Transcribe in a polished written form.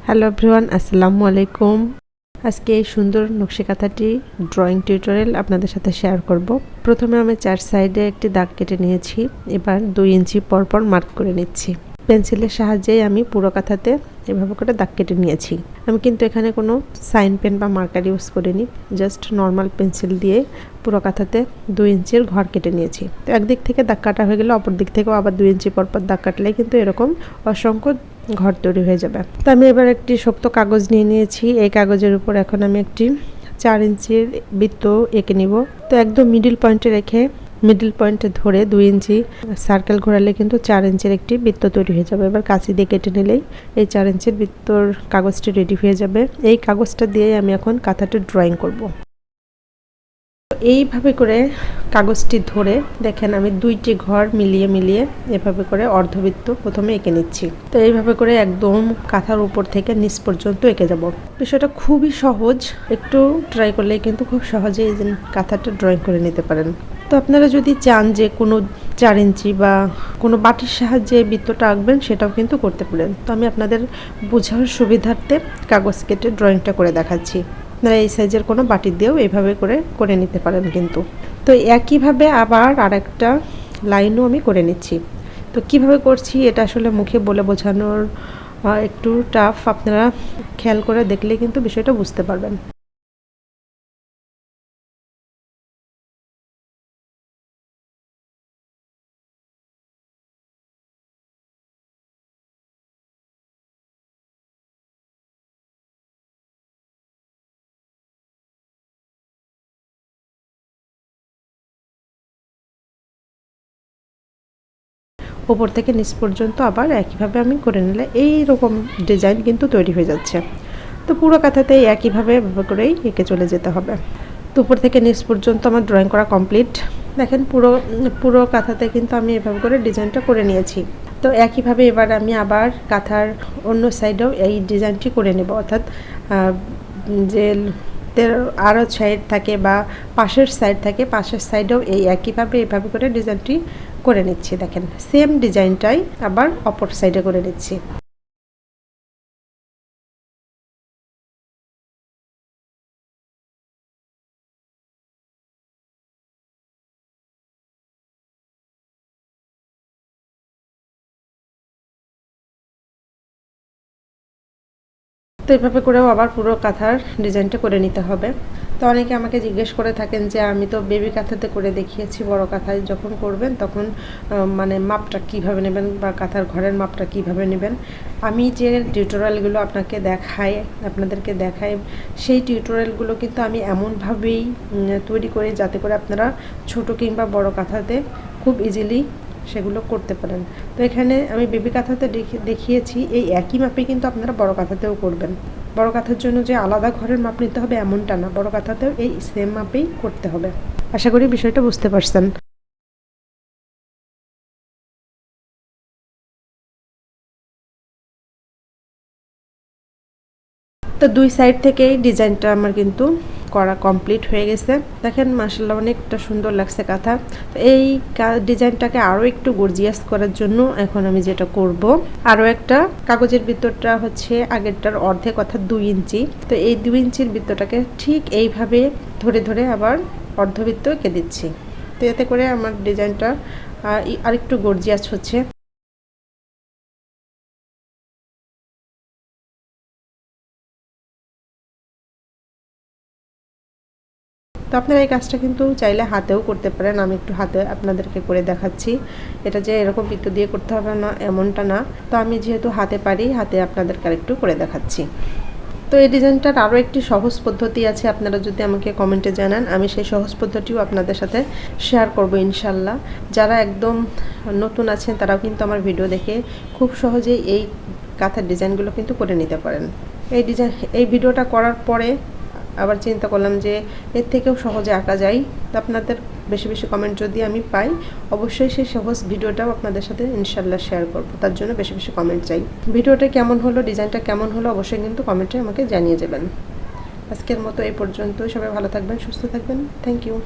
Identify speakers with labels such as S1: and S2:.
S1: Hello everyone, আসসালামু আলাইকুম। আজকে এই সুন্দর নকশি কাঁথাটি ড্রয়িং টিউটোরিয়াল আপনাদের সাথে শেয়ার করব। প্রথমে আমি 4 সাইডে একটি দাগ কেটে নিয়েছি। এবার 2 ইঞ্চি পরপর মার্ক করে নিচ্ছি। পেন্সিলের সাহায্যে আমি পুরো কাঁথাতে এভাবে করে দাগ কেটে নিয়েছি। আমি কিন্তু এখানে কোনো সাইন পেন বা মার্কার ইউজ করিনি, জাস্ট নর্মাল পেন্সিল দিয়ে পুরো কাঁথাতে 2 ইঞ্চির ঘর কেটে নিয়েছি। তো একদিক থেকে দাগ কাটা হয়ে গেলে অপর দিক থেকেও আবার 2 ইঞ্চি পরপর দাগ কাটলে কিন্তু এরকম অসংখ্য ঘর তৈরি হয়ে যাবে। তো আমি এবার একটি শক্ত কাগজ নিয়ে নিয়েছি। এই কাগজের উপর এখন আমি একটি 4 ইঞ্চির বৃত্ত এঁকে নিব। তো একদম মিডিল পয়েন্টে রেখে মিডিল পয়েন্টে ধরে 2 ইঞ্চি সার্কেল ঘোরালে কিন্তু 4 ইঞ্চির একটি বৃত্ত তৈরি হয়ে যাবে। এবার কাঁচি দিয়ে কেটে নিলেই এই 4 ইঞ্চির বৃত্তর কাগজটি রেডি হয়ে যাবে। এই কাগজটা দিয়ে আমি এখন কাঁথাটি ড্রয়িং করব। এইভাবে করে কাগজটি ধরে দেখেন আমি 2টি ঘর মিলিয়ে এভাবে করে অর্ধবৃত্ত প্রথমে এঁকে নিচ্ছি। তো এইভাবে করে একদম কাঁথার উপর থেকে নিচ পর্যন্ত এঁকে যাব। বিষয়টা খুবই সহজ, একটু ট্রাই করলেই কিন্তু খুব সহজেই এই কাঁথাটা ড্রয়িং করে নিতে পারেন। তো আপনারা যদি চান যে কোনো 4 ইঞ্চি বা কোনো বাটির সাহায্যে বৃত্তটা আঁকবেন, সেটাও কিন্তু করতে পারেন। তো আমি আপনাদের বোঝার সুবিধার্থে কাগজ কেটে ড্রয়িংটা করে দেখাচ্ছি। আপনারা এই সাইজের কোনো বাটি দিয়েও এইভাবে করে নিতে পারেন কিন্তু। তো একইভাবে আবার আরেকটা লাইনও আমি করে নিচ্ছি। তো কিভাবে করছি এটা আসলে মুখে বলে বোঝানোর একটু টাফ, আপনারা খেয়াল করে দেখলে কিন্তু বিষয়টা বুঝতে পারবেন। উপর থেকে নিচ পর্যন্ত আবার একইভাবে আমি করে নিলে এই রকম ডিজাইন কিন্তু তৈরি হয়ে যাচ্ছে। তো পুরো কাঁথাতে একইভাবে করেই এঁকে চলে যেতে হবে। তো উপর থেকে নিচ পর্যন্ত আমার ড্রয়িং করা কমপ্লিট। দেখেন পুরো কাঁথাতে কিন্তু আমি এভাবে করে ডিজাইনটা করে নিয়েছি। তো একইভাবে এবার আমি আবার কাঁথার অন্য সাইডেও এই ডিজাইনটি করে নেব, অর্থাৎ যে আরও সাইড থাকে বা পাশের সাইড থাকে, পাশের সাইডেও এই একইভাবে এভাবে করে ডিজাইনটি করে নিচ্ছি। দেখেন সেম ডিজাইনটাই আবার অপর সাইডে করে নিচ্ছি। তো এইভাবে করেও আবার পুরো কাঁথার ডিজাইনটা করে নিতে হবে। তো অনেকে আমাকে জিজ্ঞেস করে থাকেন যে আমি তো বেবি কাঁথাতে করে দেখিয়েছি, বড় কাঁথায় যখন করবেন তখন মানে মাপটা কিভাবে নেবেন বা কাঁথার ঘরের মাপটা কিভাবে নেবেন। আমি যে টিউটোরিয়ালগুলো আপনাদেরকে দেখাই সেই টিউটোরিয়ালগুলো কিন্তু আমি এমনভাবেই তৈরি করি যাতে করে আপনারা ছোট কিংবা বড় কাঁথাতে খুব ইজিলি সেগুলো করতে পারেন। তো এখানে আমি বেবি কাঁথাতে দেখিয়েছি, এই একই মাপে কিন্তু আপনারা বড় কাঁথাতেও করবেন। বড় কাঁথার জন্য যে আলাদা ঘরের মাপ নিতে হবে এমনটা না, বড় কাঁথাতেও এই সেম মাপেই করতে হবে। আশা করি বিষয়টা বুঝতে পারছেন। তো 2 সাইড থেকেই ডিজাইনটা আমার কিন্তু করা কমপ্লিট হয়ে গেছে। দেখেন মাশাআল্লাহ অনেকটা সুন্দর লাগছে কাঁথা। তো এই ডিজাইনটাকে আরও একটু গর্জিয়াস করার জন্য এখন আমি যেটা করব, আরও একটা কাগজের বৃত্তটা হচ্ছে আগেরটার অর্ধেক অর্থাৎ 2 ইঞ্চি। তো এই 2 ইঞ্চির বৃত্তটাকে ঠিক এইভাবে ধরে আবার অর্ধবৃত্ত এঁকে দিচ্ছি। তো এতে করে আমার ডিজাইনটা আরেকটু গর্জিয়াস হচ্ছে। তো আপনারা এই কাজটা কিন্তু চাইলে হাতেও করতে পারেন। আমি একটু হাতে আপনাদেরকে করে দেখাচ্ছি। এটা যে এরকম বৃত্ত দিয়ে করতে হবে না এমনটা না। তো আমি যেহেতু হাতে পারি, হাতে আপনাদেরকে আরেকটু করে দেখাচ্ছি। তো এই ডিজাইনটার আরও একটি সহজ পদ্ধতি আছে, আপনারা যদি আমাকে কমেন্টে জানান আমি সেই সহজ পদ্ধতিও আপনাদের সাথে শেয়ার করব ইনশাল্লাহ। যারা একদম নতুন আছেন তারাও কিন্তু আমার ভিডিও দেখে খুব সহজেই এই কাঁথার ডিজাইনগুলো কিন্তু করে নিতে পারেন। এই ভিডিওটা করার পরে আবার চিন্তা করলাম যে এর থেকেও সহজে আঁকা যায়। তো আপনাদের বেশি কমেন্ট যদি আমি পাই, অবশ্যই সেই সহজ ভিডিওটাও আপনাদের সাথে ইনশাল্লাহ শেয়ার করব। তার জন্য বেশি কমেন্ট চাই। ভিডিওটা কেমন হলো, ডিজাইনটা কেমন হলো অবশ্যই কিন্তু কমেন্টে আমাকে জানিয়ে যাবেন। আজকের মতো এই পর্যন্ত। সবাই ভালো থাকবেন, সুস্থ থাকবেন। Thank you.